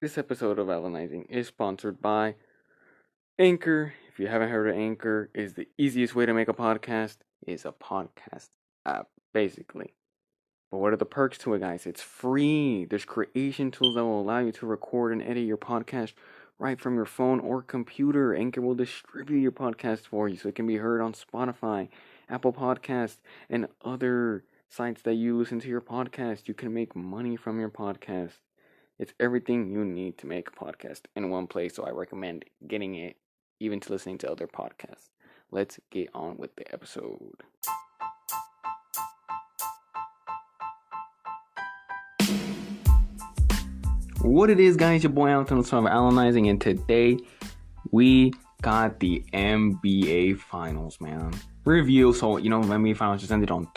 This episode of Analyzing is sponsored by Anchor. If you haven't heard of Anchor, is the easiest way to make a podcast. It's a podcast app, basically. But what are the perks to it, guys? It's free. There's creation tools that will allow you to record and edit your podcast right from your phone or computer. Anchor will distribute your podcast for you so it can be heard on Spotify, Apple Podcasts, and other sites that you listen to your podcast. You can make money from your podcast. It's everything you need to make a podcast in one place, so I recommend getting it even to listening to other podcasts. Let's get on with the episode. What it is, guys, your boy Alton of Analyzing, and today we got the NBA Finals, man. Review. So, NBA Finals just ended on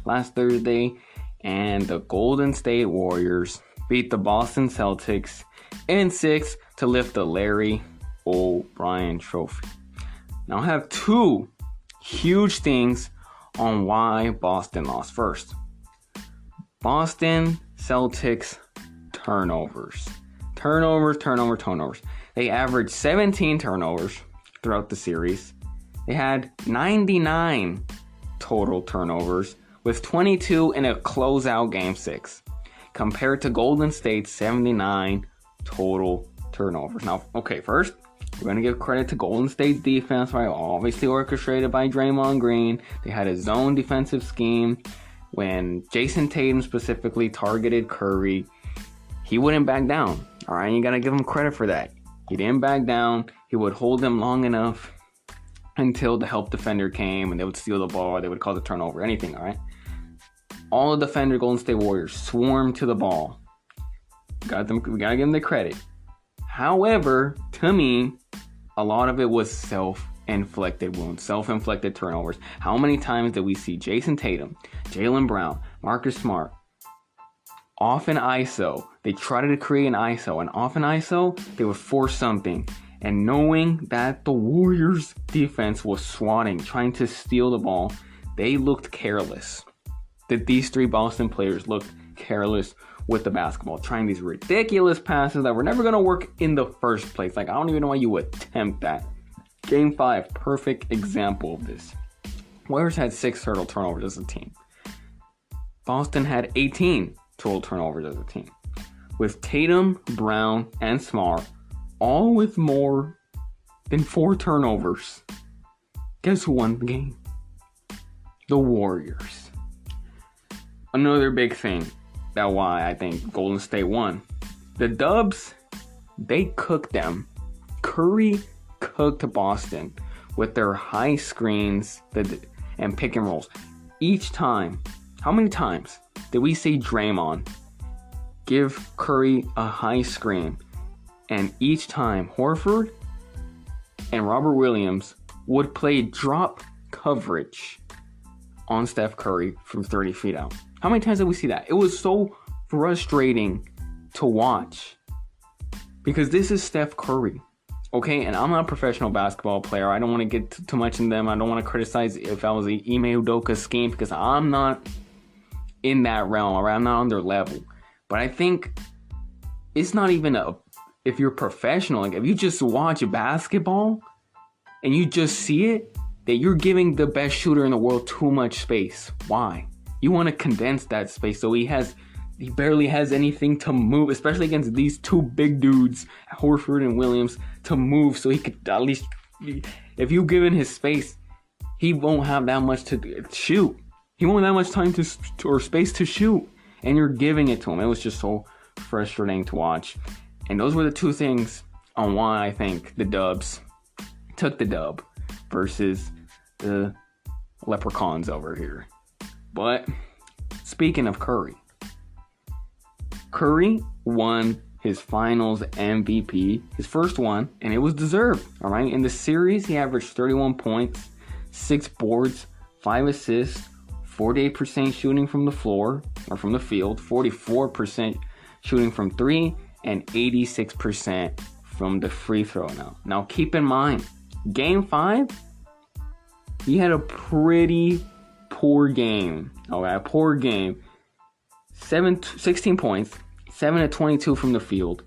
last Thursday, and the Golden State Warriors beat the Boston Celtics in 6 to lift the Larry O'Brien Trophy. Now, I have two huge things on why Boston lost. First, Boston Celtics turnovers. Turnovers. They averaged 17 turnovers throughout the series. They had 99 total turnovers, with 22 in a closeout Game 6. Compared to Golden State's 79 total turnovers. Now, okay, first, we're going to give credit to Golden State's defense, right? Obviously orchestrated by Draymond Green. They had a zone defensive scheme. When Jason Tatum specifically targeted Curry, he wouldn't back down. All right, you got to give him credit for that. He didn't back down. He would hold him long enough until the help defender came and they would steal the ball or they would call the turnover, anything, all right? All the defender Golden State Warriors swarmed to the ball. We gotta give them the credit. However, to me, a lot of it was self-inflicted wounds, self-inflicted turnovers. How many times did we see Jason Tatum, Jaylen Brown, Marcus Smart off an ISO? They tried to create an ISO, and off an ISO, they would force something. And knowing that the Warriors' defense was swatting, trying to steal the ball, they looked careless. That these three Boston players looked careless with the basketball, trying these ridiculous passes that were never going to work in the first place. Like, I don't even know why you would attempt that. Game 5, perfect example of this. Warriors had 6 total turnovers as a team. Boston had 18 total turnovers as a team. With Tatum, Brown, and Smart, all with more than 4 turnovers. Guess who won the game? The Warriors. Another big thing that why I think Golden State won. The Dubs, they cooked them. Curry cooked Boston with their high screens and pick and rolls. Each time, how many times did we see Draymond give Curry a high screen? And each time, Horford and Robert Williams would play drop coverage on Steph Curry from 30 feet out. How many times did we see that? It was so frustrating to watch because this is Steph Curry, okay? And I'm not a professional basketball player. I don't want to get too much in them. I don't want to criticize if I was an Ime Udoka scheme because I'm not in that realm or I'm not on their level. But I think it's not even if you're professional, like if you just watch basketball and you just see it, that you're giving the best shooter in the world too much space. Why? You want to condense that space so he barely has anything to move, especially against these two big dudes, Horford and Williams, to move so he could at least, if you give him his space, he won't have that much to shoot. He won't have that much time or space to shoot, and you're giving it to him. It was just so frustrating to watch. And those were the two things on why I think the Dubs took the dub versus the Leprechauns over here. But speaking of Curry won his finals MVP, his first one, and it was deserved. All right. In the series, he averaged 31 points, 6 boards, 5 assists, 48% shooting from the floor or from the field, 44% shooting from 3, and 86% from the free throw. Now keep in mind, Game 5, he had a pretty poor game. Okay, a poor game. 16 points, 7 to 22 from the field,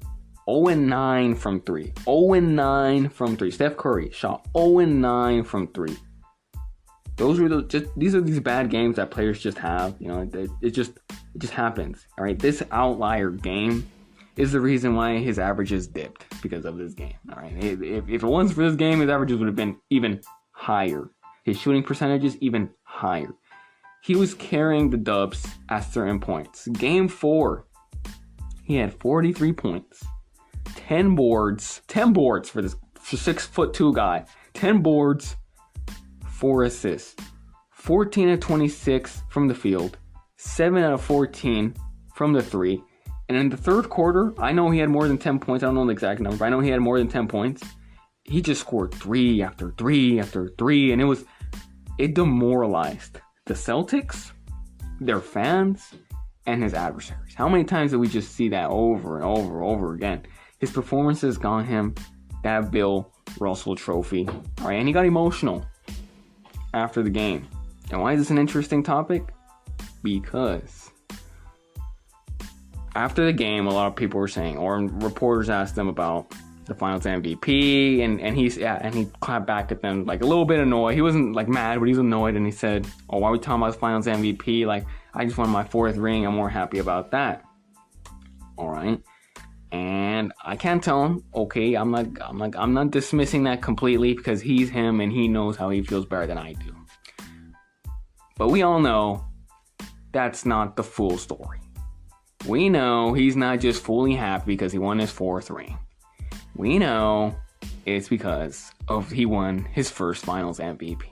0-9 from 3. 0-9 from 3. Steph Curry shot 0-9 from 3. These are these bad games that players just have. You know, it just happens. All right, this outlier game is the reason why his averages dipped because of this game. All right, if it wasn't for this game, his averages would have been even higher. His shooting percentages even higher. He was carrying the Dubs at certain points. Game 4, he had 43 points, 10 boards for this 6'2" guy, 10 boards, 4 assists, 14 of 26 from the field, 7 out of 14 from the 3. And in the third quarter, I know he had more than 10 points. I don't know the exact number, but I know he had more than 10 points. He just scored 3 after 3 after 3, and it demoralized the Celtics, their fans, and his adversaries. How many times did we just see that over and over and over again? His performances got him that Bill Russell trophy. All right, and he got emotional after the game. And why is this an interesting topic? Because after the game, a lot of people were saying, or reporters asked him about the Finals MVP, and he clapped back at them like a little bit annoyed. He wasn't like mad, but he was annoyed, and he said, "Oh, why are we talking about the Finals MVP? Like, I just won my 4th ring. I'm more happy about that." All right, and I can't tell him. Okay, I'm not dismissing that completely because he's him and he knows how he feels better than I do. But we all know that's not the full story. We know he's not just fully happy because he won his 4th ring. We know it's because he won his first Finals MVP.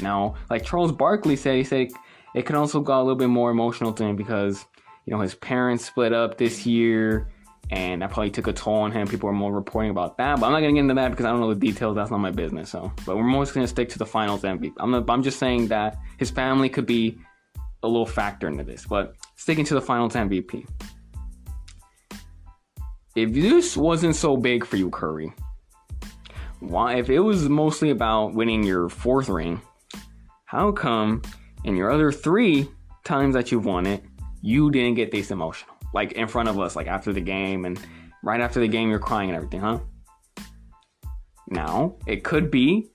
Now, like Charles Barkley said, he said it could also got a little bit more emotional to him because, you know, his parents split up this year, and that probably took a toll on him. People are more reporting about that, but I'm not gonna get into that because I don't know the details. That's not my business. But we're mostly gonna stick to the Finals MVP. I'm just saying that his family could be a little factor into this, but sticking to the Finals MVP. If this wasn't so big for you, Curry, why? If it was mostly about winning your 4th ring, how come in your other 3 times that you've won it, you didn't get this emotional? Like in front of us, like after the game, and right after the game, you're crying and everything, huh? Now, it could be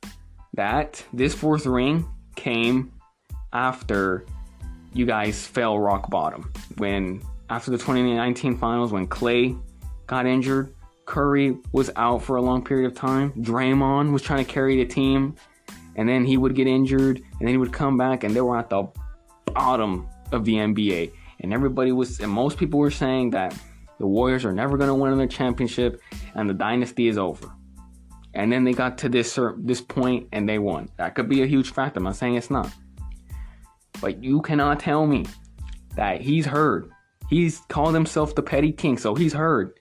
that this 4th ring came after you guys fell rock bottom. After the 2019 finals, when Klay got injured, Curry was out for a long period of time, Draymond was trying to carry the team, and then he would get injured, and then he would come back, and they were at the bottom of the NBA. And most people were saying that the Warriors are never going to win another championship, and the dynasty is over. And then they got to this point, and they won. That could be a huge factor. I'm not saying it's not. But you cannot tell me that he's heard. He's called himself the petty king, so he's heard.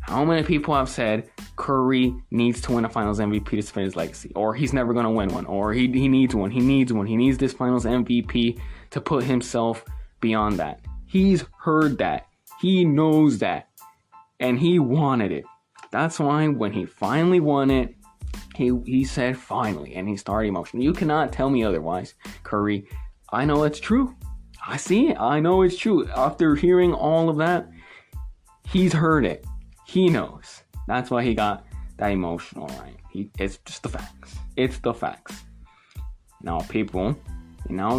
How many people have said Curry needs to win a Finals MVP to defend his legacy? Or he's never going to win one. Or he needs one. He needs this Finals MVP to put himself beyond that. He's heard that. He knows that. And he wanted it. That's why when he finally won it, he said finally. And he started emotional. You cannot tell me otherwise, Curry. I know it's true. I see it. I know it's true. After hearing all of that, he's heard it. He knows. That's why he got that emotional, right? It's just the facts. It's the facts. Now, people,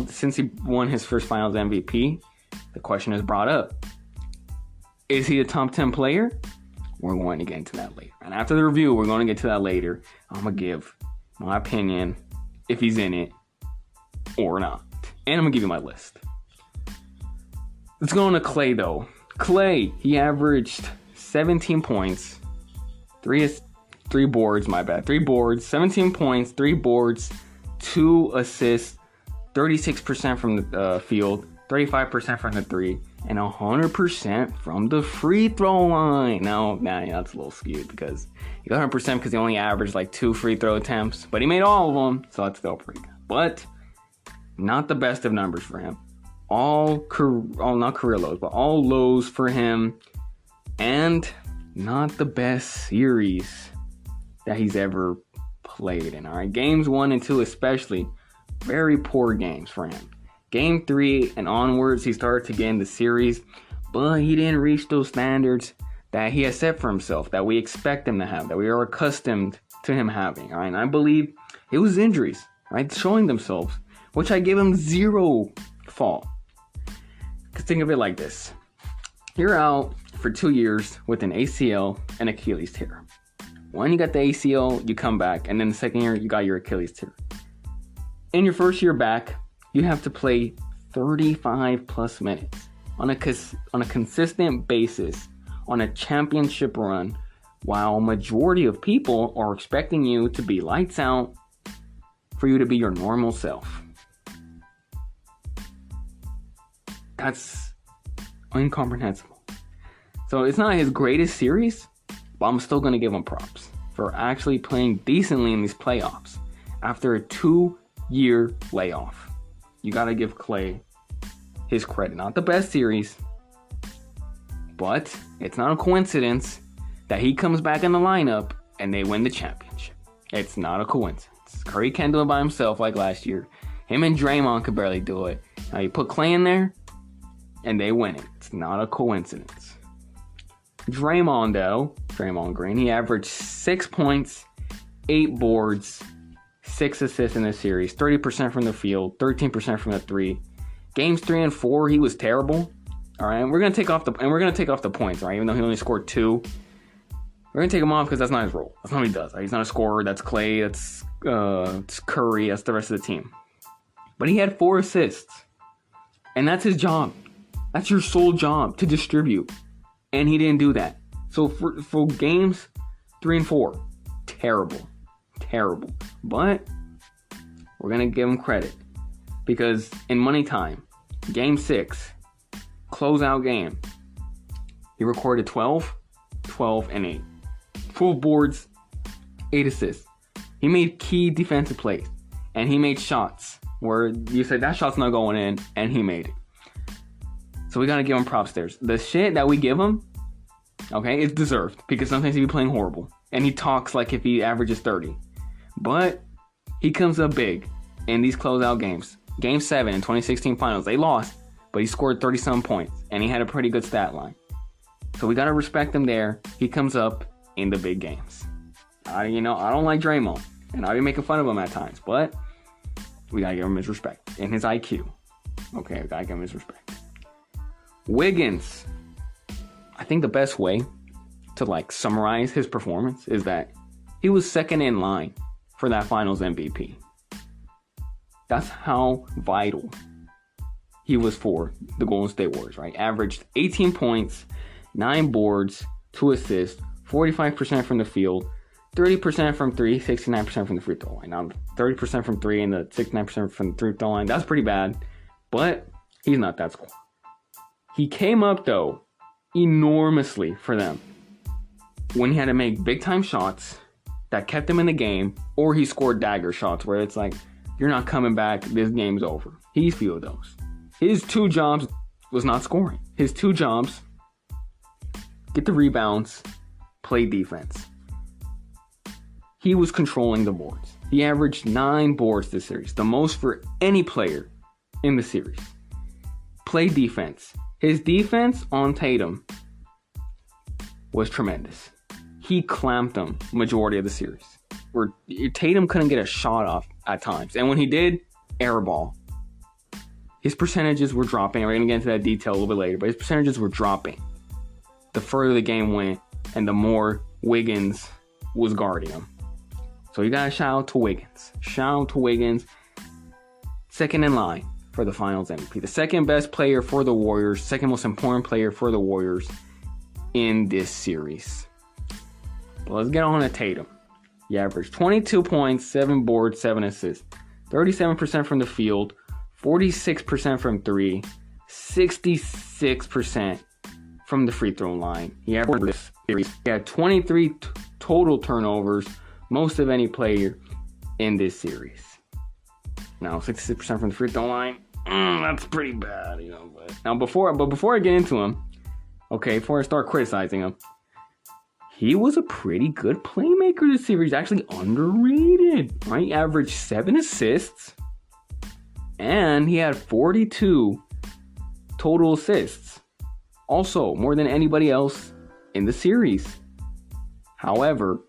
since he won his first Finals MVP, the question is brought up. Is he a top 10 player? We're going to get into that later. And after the review, we're going to get to that later. I'm going to give my opinion if he's in it or not. And I'm going to give you my list. Let's go on to Klay, though. Klay, he averaged 17 points, 3 boards, 17 points, 3 boards, 2 assists, 36% from the field, 35% from the 3, and 100% from the free throw line. Now, that's a little skewed because he got 100% because he only averaged like 2 free throw attempts, but he made all of them, so that's still pretty good. But not the best of numbers for him. Not career lows, but all lows for him. And not the best series that he's ever played in. All right, games 1 and 2 especially, very poor games for him. Game 3 and onwards, he started to get in the series, but he didn't reach those standards that he has set for himself, that we expect him to have, that we are accustomed to him having. All right, and I believe it was injuries, right, showing themselves, which I give him zero fault. Because think of it like this: you're out for 2 years with an ACL and Achilles tear. When you got the ACL, you come back, and then the second year you got your Achilles tear. In your first year back, you have to play 35 plus minutes on a consistent basis on a championship run, while a majority of people are expecting you to be lights out, for you to be your normal self. That's incomprehensible. So it's not his greatest series, but I'm still going to give him props for actually playing decently in these playoffs after a 2-year layoff. You got to give Klay his credit. Not the best series, but it's not a coincidence that he comes back in the lineup and they win the championship. It's not a coincidence. Curry can't do it by himself like last year. Him and Draymond could barely do it. Now you put Klay in there and they win it. It's not a coincidence. Draymond Green, he averaged 6 points, 8 boards, 6 assists in this series, 30% from the field, 13% from the three. Games 3 and 4, he was terrible. All right, and we're gonna take off the points, right? Even though he only scored 2, we're gonna take him off because that's not his role. That's not what he does. Right? He's not a scorer. That's Klay. That's it's Curry. That's the rest of the team. But he had 4 assists, and that's his job. That's your sole job, to distribute, and he didn't do that. So for games 3 and 4, terrible. But we're gonna give him credit because in money time, game 6. Closeout game. He recorded 12, and 8. 12 boards, 8 assists. He made key defensive plays. And he made shots where you said that shot's not going in, and he made it. So we gotta give him props there. The shit that we give him, okay, it's deserved. Because sometimes he be playing horrible. And he talks like if he averages 30. But he comes up big in these closeout games. Game 7 in 2016 finals, they lost. But he scored 30-some points, and he had a pretty good stat line. So we got to respect him there. He comes up in the big games. I don't like Draymond, and I'll be making fun of him at times, but we got to give him his respect and his IQ. Okay, we got to give him his respect. Wiggins. I think the best way to, summarize his performance is that he was second in line for that finals MVP. That's how vital he was for the Golden State Warriors, right? Averaged 18 points, 9 boards, 2 assists, 45% from the field, 30% from 3, 69% from the free throw line. Now, 30% from 3 and the 69% from the free throw line, that's pretty bad, but he's not that scorer. He came up, though, enormously for them when he had to make big-time shots that kept him in the game, or he scored dagger shots where it's like, you're not coming back, this game's over. He's few of those. His 2 jobs was not scoring. His 2 jobs, get the rebounds, play defense. He was controlling the boards. He averaged 9 boards this series, the most for any player in the series. Play defense. His defense on Tatum was tremendous. He clamped him majority of the series. Where Tatum couldn't get a shot off at times. And when he did, air ball. His percentages were dropping. We're going to get into that detail a little bit later, but his percentages were dropping the further the game went and the more Wiggins was guarding him. So you got to shout out to Wiggins. Shout out to Wiggins. Second in line for the finals MVP. The second best player for the Warriors. Second most important player for the Warriors in this series. But let's get on to Tatum. He averaged 22 points, 7 boards, 7 assists. 37% from the field. 46% from 3, 66% from the free throw line. He had 23 total turnovers, most of any player in this series. Now, 66% from the free throw line, that's pretty bad, But now, before I get into him, okay, before I start criticizing him, he was a pretty good playmaker this series. Actually underrated, right? He averaged 7 assists. And he had 42 total assists. Also, more than anybody else in the series. However,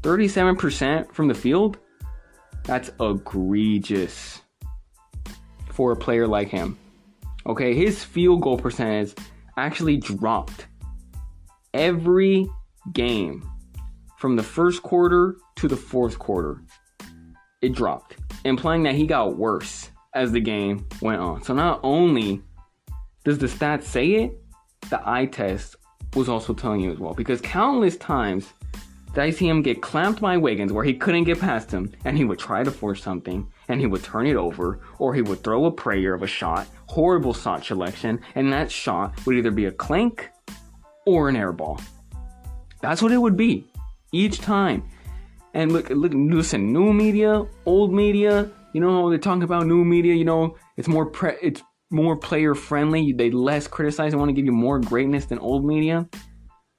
37% from the field, that's egregious for a player like him. Okay, his field goal percentage actually dropped every game from the first quarter to the fourth quarter. It dropped, implying that he got worse as the game went on. So not only does the stats say it, the eye test was also telling you as well. Because countless times did I see him get clamped by Wiggins where he couldn't get past him, and he would try to force something, and he would turn it over, or he would throw a prayer of a shot, horrible shot selection, and that shot would either be a clank or an air ball. That's what it would be each time. And listen, new media, old media, you know, they're talking about new media, you know, it's more player friendly. They less criticize and want to give you more greatness than old media.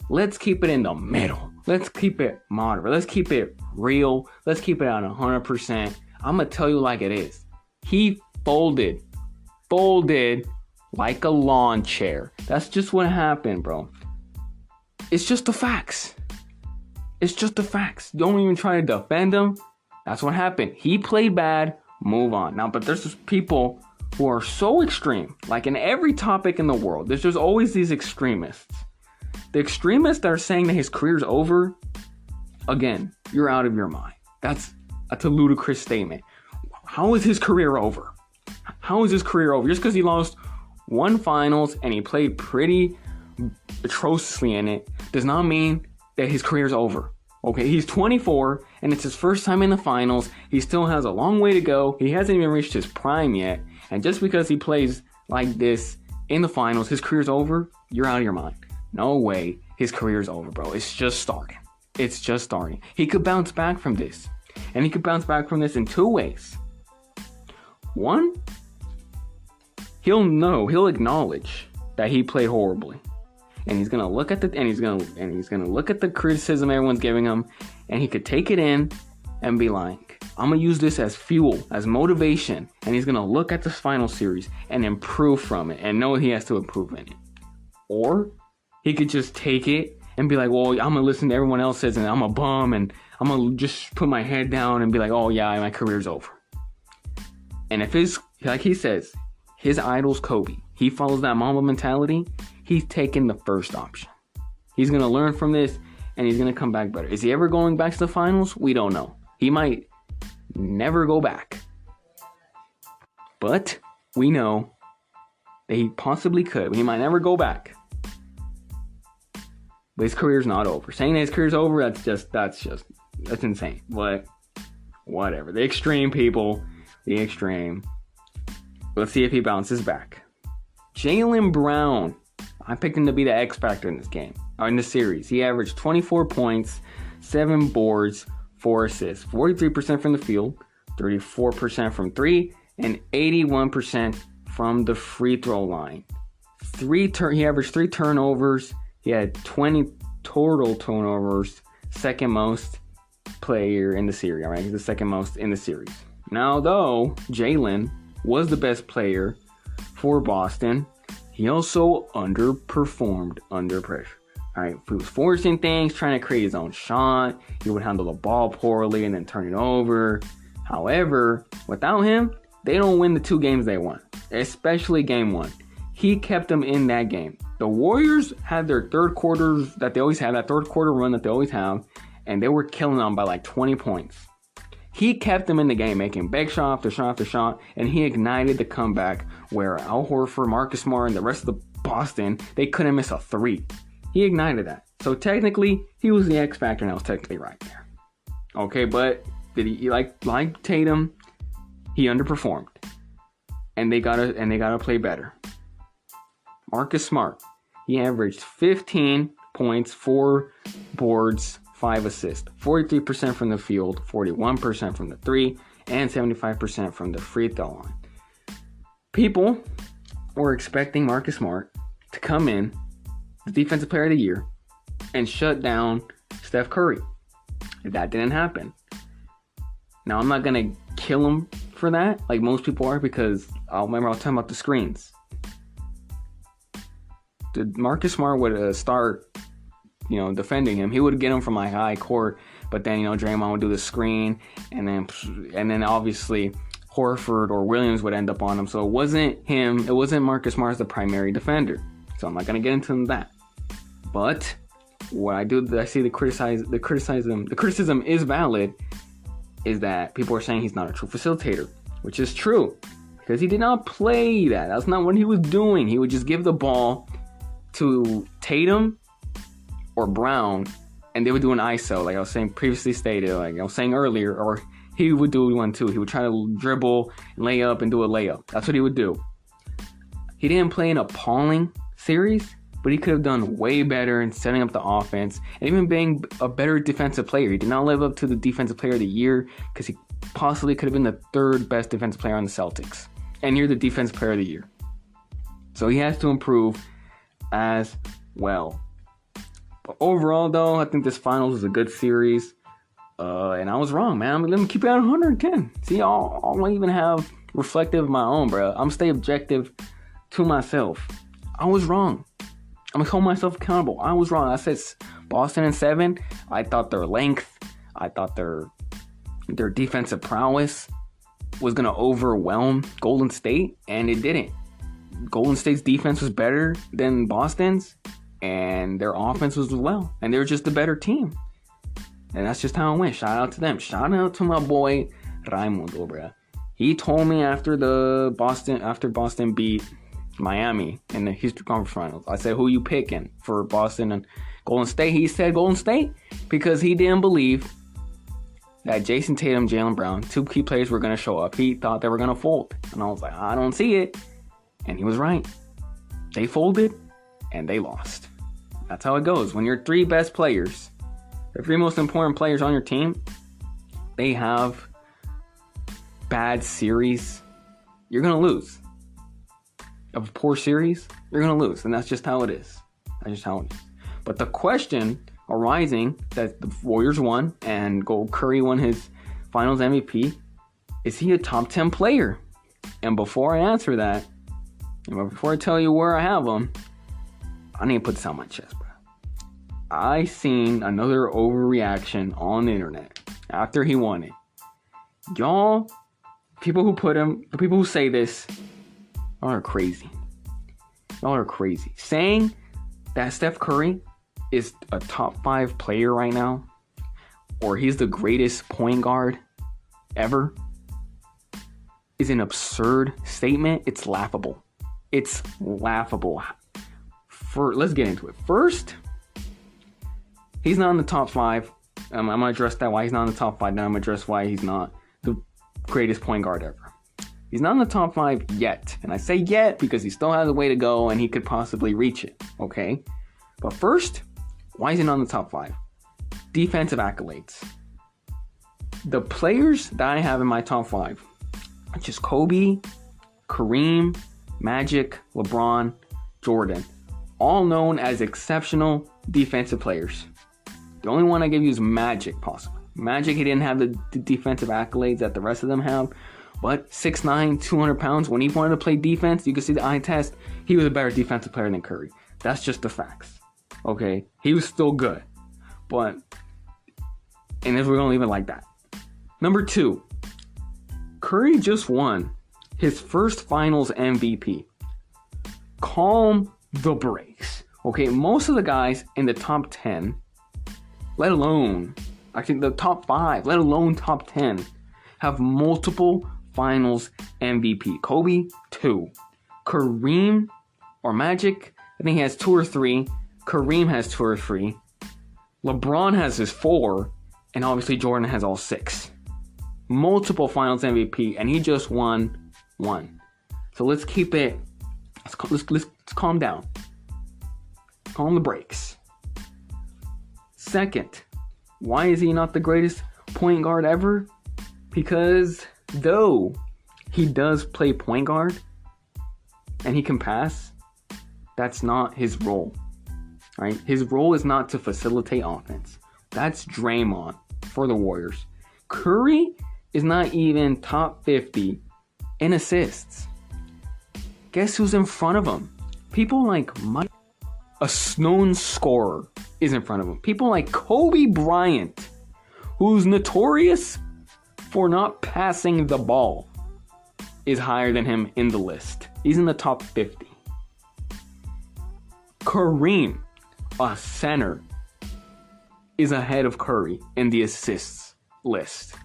Let's keep it in the middle. Let's keep it moderate. Let's keep it real. Let's keep it at 100%. I'm going to tell you like it is. He folded like a lawn chair. That's just what happened, bro. It's just the facts. It's just the facts. Don't even try to defend him. That's what happened. He played bad. Move on. Now, but there's just people who are so extreme. Like in every topic in the world, there's just always these extremists. The extremists that are saying that his career's over, again, you're out of your mind. That's a ludicrous statement. How is his career over? How is his career over? Just because he lost one finals and he played pretty atrociously in it does not mean that his career's over. Okay, he's 24 and it's his first time in the finals. He still has a long way to go. He hasn't even reached his prime yet. And just because he plays like this in the finals, his career's over, you're out of your mind. No way his career's over, bro. It's just starting. It's just starting. He could bounce back from this. And he could bounce back from this in two ways. One, he'll acknowledge that he played horribly. And he's gonna look at the criticism everyone's giving him, and he could take it in and be like, I'm gonna use this as fuel, as motivation, and he's gonna look at this final series and improve from it and know he has to improve in it. Or he could just take it and be like, well, I'm gonna listen to everyone else says and I'm a bum and I'm gonna just put my head down and be like, oh yeah, my career's over. And if like he says, his idol's Kobe, he follows that Mamba mentality, he's taking the first option. He's going to learn from this, and he's going to come back better. Is he ever going back to the finals? We don't know. He might never go back. But we know that he possibly could. But he might never go back. But his career's not over. Saying that his career's over, that's insane. But whatever. The extreme people, the extreme. Let's see if he bounces back. Jaylen Brown. I picked him to be the X factor in this game, or in the series. He averaged 24 points, 7 boards, 4 assists, 43% from the field, 34% from 3, and 81% from the free throw line. He averaged 3 turnovers. He had 20 total turnovers, second most player in the series. All right, he's the second most in the series. Now, though, Jaylen was the best player for Boston, he also underperformed under pressure. All right, he was forcing things, trying to create his own shot. He would handle the ball poorly and then turn it over. However, without him, they don't win the 2 games they won, especially game 1. He kept them in that game. The Warriors had their third quarters that they always have, that third quarter run that they always have, and they were killing them by like 20 points. He kept them in the game, making big shot after shot after shot, and he ignited the comeback where Al Horford, Marcus Smart, and the rest of the Boston, they couldn't miss a 3. He ignited that. So technically, he was the X factor, and I was technically right there. Okay, but did he like Tatum? He underperformed, and they gotta play better. Marcus Smart, he averaged 15 points, 4 boards, 5 assists, 43% from the field, 41% from the 3, and 75% from the free throw line. People were expecting Marcus Smart to come in, the defensive player of the year, and shut down Steph Curry. That didn't happen. Now, I'm not going to kill him for that, like most people are, because I was talking about the screens. Marcus Smart would start defending him. He would get him from like high court, but then Draymond would do the screen, and then obviously Horford or Williams would end up on him. So it wasn't him. It wasn't Marcus Smart as the primary defender. So I'm not gonna get into that. But what I see the criticism is valid, is that people are saying he's not a true facilitator, which is true, because he did not play that. That's not what he was doing. He would just give the ball to Tatum or Brown, and they would do an ISO, like I was saying previously stated, like I was saying earlier, or he would do one too. He would try to dribble, lay up, and do a layup. That's what he would do. He didn't play an appalling series, but he could have done way better in setting up the offense and even being a better defensive player. He did not live up to the defensive player of the year, because he possibly could have been the third best defensive player on the Celtics. And you're the defensive player of the year. So he has to improve as well. But overall, though, I think this finals was a good series. And I was wrong, man. Let me keep it at 110. See, I'll even have reflective of my own, bro. I'm stay objective to myself. I was wrong. I'm going to hold myself accountable. I was wrong. I said Boston in 7. I thought their length, I thought their defensive prowess was going to overwhelm Golden State, and it didn't. Golden State's defense was better than Boston's, and their offense was as well. And they were just a better team. And that's just how it went. Shout out to them. Shout out to my boy Raimundo, bro. He told me after Boston beat Miami in the Eastern Conference Finals. I said, who you picking for Boston and Golden State? He said Golden State because he didn't believe that Jason Tatum, Jaylen Brown, 2 key players were going to show up. He thought they were going to fold. And I was like, I don't see it. And he was right. They folded and they lost. That's how it goes. When your 3 best players, the 3 most important players on your team, they have bad series, you're going to lose. A poor series, you're going to lose. And that's just how it is. That's just how it is. But the question arising that the Warriors won and Curry won his finals MVP, is he a top 10 player? And before I answer that, and before I tell you where I have him, I need to put this on my chest, bro. I seen another overreaction on the internet after he won it. Y'all, the people who say this, y'all are crazy. Y'all are crazy. Saying that Steph Curry is a top 5 player right now, or he's the greatest point guard ever, is an absurd statement. It's laughable. It's laughable. Let's get into it. First, he's not in the top 5. I'm going to address that, why he's not in the top 5. Then I'm going to address why he's not the greatest point guard ever. He's not in the top 5 yet. And I say yet because he still has a way to go and he could possibly reach it. Okay? But first, why is he not in the top 5? Defensive accolades. The players that I have in my top 5, which is Kobe, Kareem, Magic, LeBron, Jordan, all known as exceptional defensive players. The only one I give you is Magic, possibly. Magic, he didn't have the defensive accolades that the rest of them have, but 6'9", 200 pounds, when he wanted to play defense, you can see the eye test, he was a better defensive player than Curry. That's just the facts. Okay? He was still good. But, and if we're going to leave it like that. Number 2, Curry just won his first finals MVP. Calm the brakes. Okay, most of the guys in the top 10, let alone, actually the top 5, let alone top 10, have multiple finals MVP. Kobe, 2. Kareem or Magic, I think he has 2 or 3. Kareem has 2 or 3. LeBron has his 4. And obviously Jordan has all 6. Multiple finals MVP, and he just won 1. So let's keep it, let's calm down. Calm the brakes. Second, why is he not the greatest point guard ever? Because though he does play point guard and he can pass, that's not his role. Right? His role is not to facilitate offense. That's Draymond for the Warriors. Curry is not even top 50 in assists. Guess who's in front of him? People like Mike. a known scorer is in front of him. People like Kobe Bryant, who's notorious for not passing the ball, is higher than him in the list. He's in the top 50. Kareem, a center, is ahead of Curry in the assists list.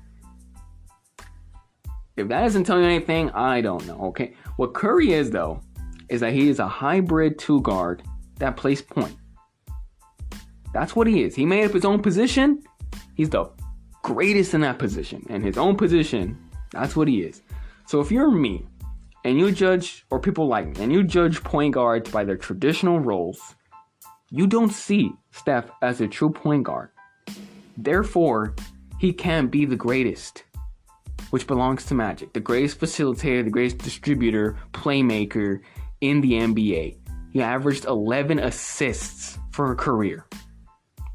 If that doesn't tell you anything, I don't know, okay? What Curry is, though, is that he is a hybrid two guard that plays point. That's what he is. He made up his own position. He's the greatest in that position. And his own position, that's what he is. So if you're me, and you judge, or people like me, and you judge point guards by their traditional roles, you don't see Steph as a true point guard. Therefore, he can't be the greatest, which belongs to Magic. The greatest facilitator, the greatest distributor, playmaker in the NBA. He averaged 11 assists for a career.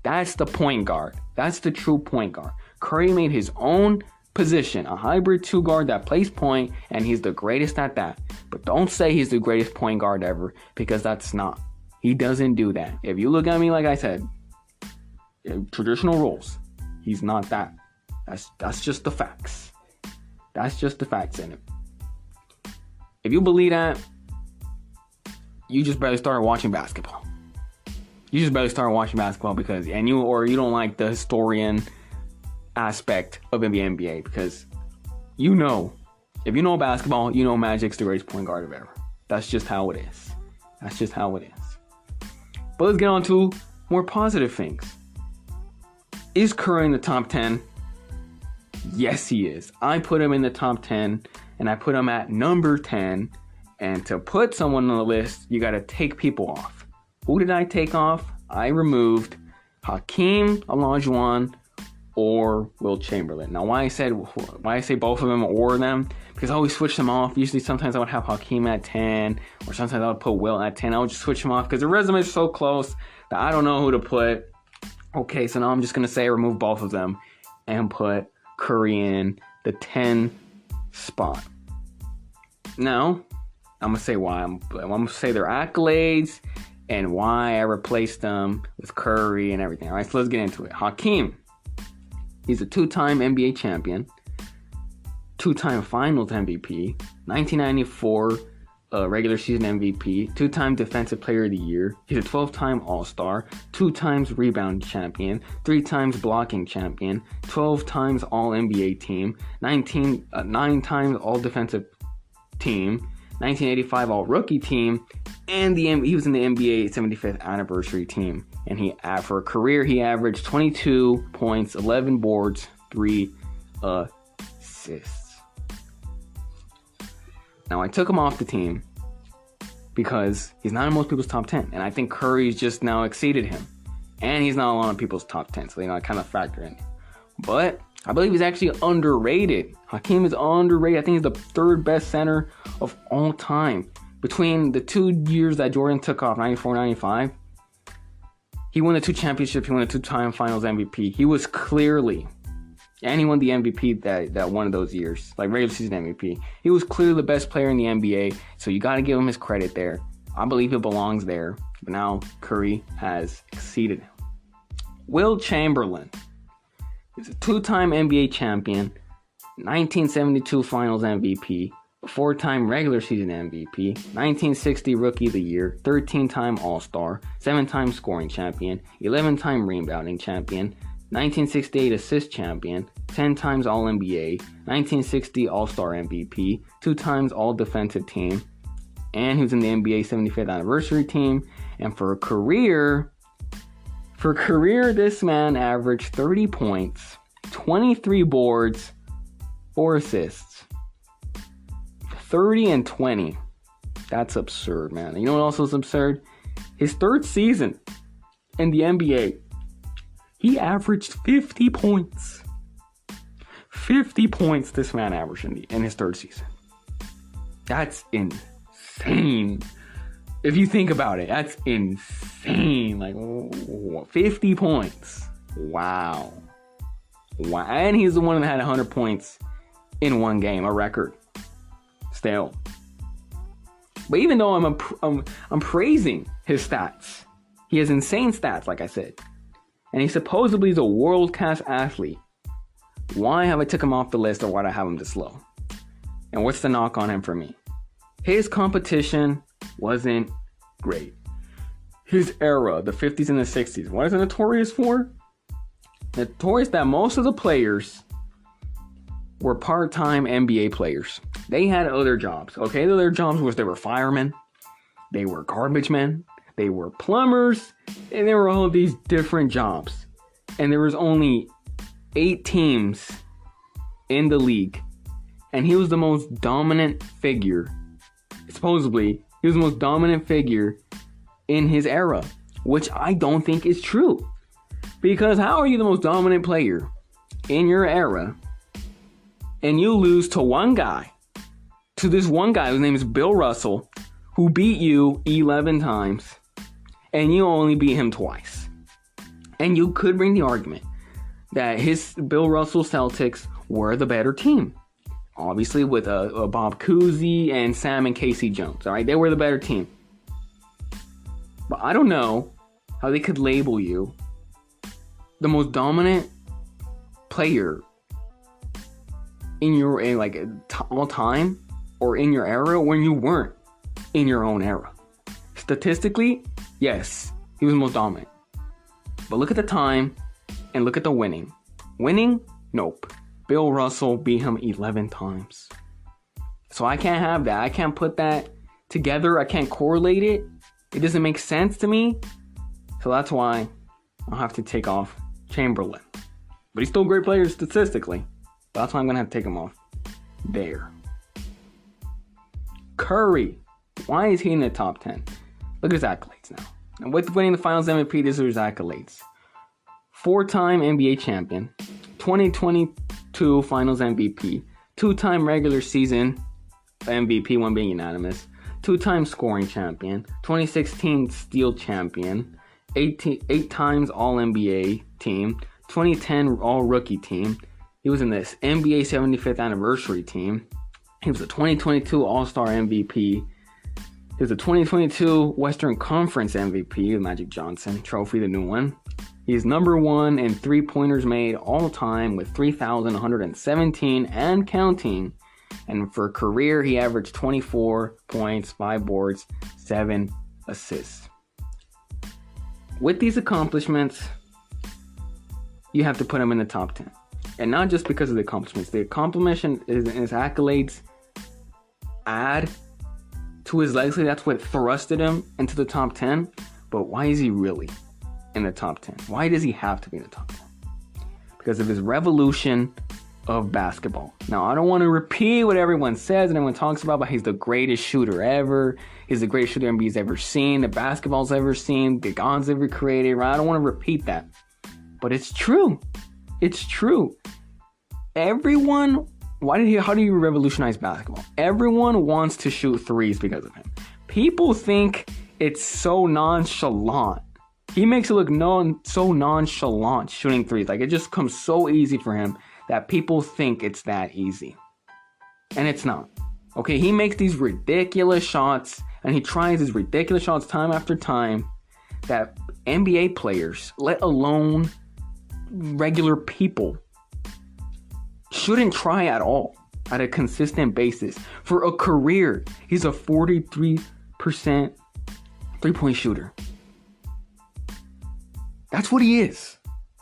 That's the point guard. That's the true point guard. Curry made his own position, a hybrid two guard that plays point, and he's the greatest at that. But don't say he's the greatest point guard ever, because that's not. He doesn't do that. If you look at me, like I said, traditional roles, he's not that. That's just the facts. That's just the facts in it. If you believe that, you just better start watching basketball. You just better start watching basketball because you don't like the historian aspect of the NBA, because if you know basketball, you know Magic's the greatest point guard ever. That's just how it is. That's just how it is. But let's get on to more positive things. Is Curry in the top 10? Yes, he is. I put him in the top 10, and I put him at number 10. And to put someone on the list, you got to take people off. Who did I take off? I removed Hakeem Olajuwon or Will Chamberlain. Now, why I say both of them or them? Because I always switch them off. Usually, sometimes I would have Hakeem at 10, or sometimes I would put Will at 10. I would just switch them off because the resume is so close that I don't know who to put. Okay, so now I'm just going to say remove both of them and put Curry in the 10 spot. Now, I'm going to say why. I'm going to say their accolades and why I replaced them with Curry and everything. All right, so let's get into it. Hakeem. He's a two-time NBA champion, two-time Finals MVP, 1994 regular season MVP, two-time Defensive Player of the Year. He's a 12-time All-Star, 2 times rebound champion, 3 times blocking champion, 12 times All-NBA team, 9 times All-Defensive team, 1985 All-Rookie team, and he was in the NBA 75th anniversary team. And for a career, he averaged 22 points, 11 boards, 3 assists. Now, I took him off the team because he's not in most people's top 10. And I think Curry's just now exceeded him. And he's not a lot of people's top 10. So, I kind of factor in. But I believe he's actually underrated. Hakeem is underrated. I think he's the 3rd best center of all time. Between the 2 years that Jordan took off, 94, 95, he won the 2 championships. He won the 2-time Finals MVP. He was clearly, and he won the MVP that one of those years, like regular season MVP. He was clearly the best player in the NBA, so you got to give him his credit there. I believe he belongs there, but now Curry has exceeded him. Will Chamberlain is a 2-time NBA champion, 1972 Finals MVP, a 4-time regular season MVP, 1960 Rookie of the Year, 13-time All-Star, 7-time scoring champion, 11-time rebounding champion, 1968 assist champion, 10 times All-NBA, 1960 All-Star MVP, 2 times All-Defensive team, and he was in the NBA 75th anniversary team. And for a career, this man averaged 30 points, 23 boards, 4 assists. 30 and 20. That's absurd, man. You know what also is absurd? His 3rd season in the NBA, he averaged 50 points. 50 points this man averaged in his 3rd season. That's insane. If you think about it, that's insane. Like, 50 points. Wow. And he's the one that had 100 points in one game, a record. Still. But even though I'm praising his stats, He has insane stats, like I said. And he supposedly is a world-class athlete. Why have I took him off the list, or why do I have him this low? And what's the knock on him for me? His competition wasn't great. His era, the 50s and the 60s, what is it notorious for? Notorious that most of the players were part-time NBA players. They had other jobs, okay? Their jobs was they were firemen, they were garbage men, they were plumbers, and there were all of these different jobs. And there was only 8 teams in the league. And he was the most dominant figure. Supposedly, he was the most dominant figure in his era, which I don't think is true. Because how are you the most dominant player in your era and you lose to this one guy whose name is Bill Russell, who beat you 11 times, and you only beat him twice? And you could bring the argument that his Bill Russell Celtics were the better team. Obviously with Bob Cousy and Sam and Casey Jones, all right? They were the better team. But I don't know how they could label you the most dominant player in your all time or in your era when you weren't in your own era. Statistically, yes, he was the most dominant. But look at the time and look at the winning. Winning? Nope. Bill Russell beat him 11 times. So I can't have that. I can't put that together. I can't correlate it. It doesn't make sense to me. So that's why I'll have to take off Chamberlain. But he's still a great player statistically. That's why I'm going to have to take him off there. Curry. Why is he in the top 10? Look at his accolades now. And with winning the Finals MVP, these are his accolades. 4-time NBA champion. 2022 Finals MVP. 2-time regular season MVP, one being unanimous. 2-time scoring champion. 2016 steal champion. 8 times All-NBA team. 2010 All-Rookie team. He was in this NBA 75th anniversary team. He was a 2022 All-Star MVP. He was a 2022 Western Conference MVP, the Magic Johnson Trophy, the new one. He's number 1 in 3-pointers made all time with 3,117 and counting. And for career, he averaged 24 points, 5 boards, 7 assists. With these accomplishments, you have to put him in the top 10. And not just because of the accomplishments. The accomplishment is his accolades add to his legacy. That's what thrusted him into the top 10. But why is he really in the top 10? Why does he have to be in the top 10? Because of his revolution of basketball. Now, I don't want to repeat what everyone says and everyone talks about, but he's the greatest shooter ever. He's the greatest shooter NBA's ever seen, the basketball's ever seen, the God's ever created, right? I don't want to repeat that. But it's true. It's true. Everyone, how do you revolutionize basketball? Everyone wants to shoot threes because of him. People think it's so nonchalant. He makes it look so nonchalant shooting threes. Like, it just comes so easy for him that people think it's that easy. And it's not. Okay, he makes these ridiculous shots, and he tries these ridiculous shots time after time that NBA players, let alone regular people, shouldn't try at all at a consistent basis. For a career, he's a 43% three-point shooter. That's what he is.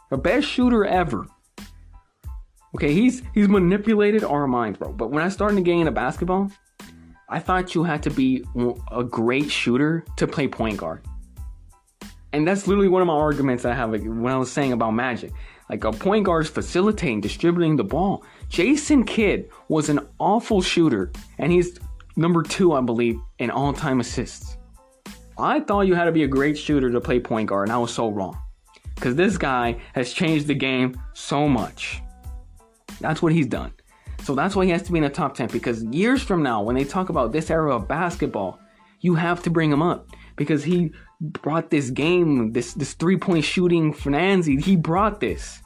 The best shooter ever. Okay, he's manipulated our minds, bro. But when I started getting into basketball, I thought you had to be a great shooter to play point guard. And that's literally one of my arguments I have when I was saying about Magic. Like, a point guard is facilitating, distributing the ball. Jason Kidd was an awful shooter, and he's number 2, I believe, in all-time assists. I thought you had to be a great shooter to play point guard, and I was so wrong. Because this guy has changed the game so much. That's what he's done. So that's why he has to be in the top 10. Because years from now, when they talk about this era of basketball, you have to bring him up. Because he brought this game, this 3-point shooting frenzy. He brought this.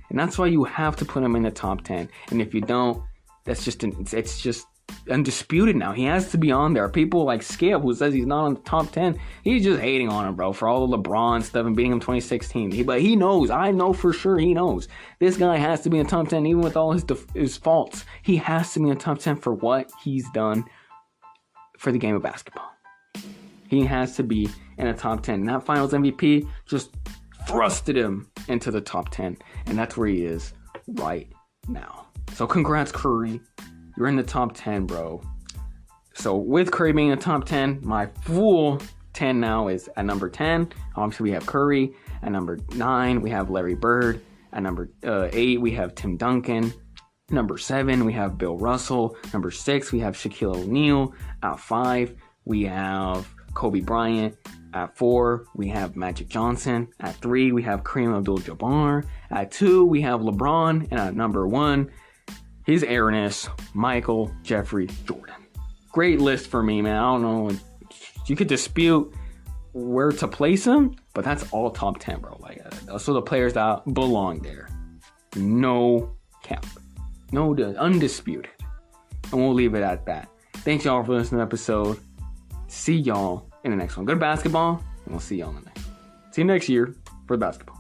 And that's why you have to put him in the top 10. And if you don't, it's just undisputed now. He has to be on there. People like Skip, who says he's not on the top 10, he's just hating on him, bro, for all the LeBron stuff and beating him 2016. But he knows. I know for sure he knows. This guy has to be in the top 10, even with all his faults. He has to be in the top 10 for what he's done for the game of basketball. He has to be in the top 10. And that Finals MVP just thrusted him into the top 10. And that's where he is right now. So congrats, Curry. You're in the top 10, bro. So with Curry being in the top 10, my full 10 now is at number 10. Obviously, we have Curry. At number 9, we have Larry Bird. At number 8, we have Tim Duncan. Number 7, we have Bill Russell. Number 6, we have Shaquille O'Neal. At 5, we have Kobe Bryant. At 4, we have Magic Johnson. At 3, we have Kareem Abdul-Jabbar. At 2, we have LeBron. And at number 1, His Airness, Michael Jeffrey Jordan. Great list for me, man. I don't know. You could dispute where to place him, but that's all top 10, bro. Like, those are the players that belong there. No cap. No, undisputed. And we'll leave it at that. Thanks, y'all, for listening to the episode. See y'all in the next one. Good basketball, and we'll see y'all in the next one. See you next year for basketball.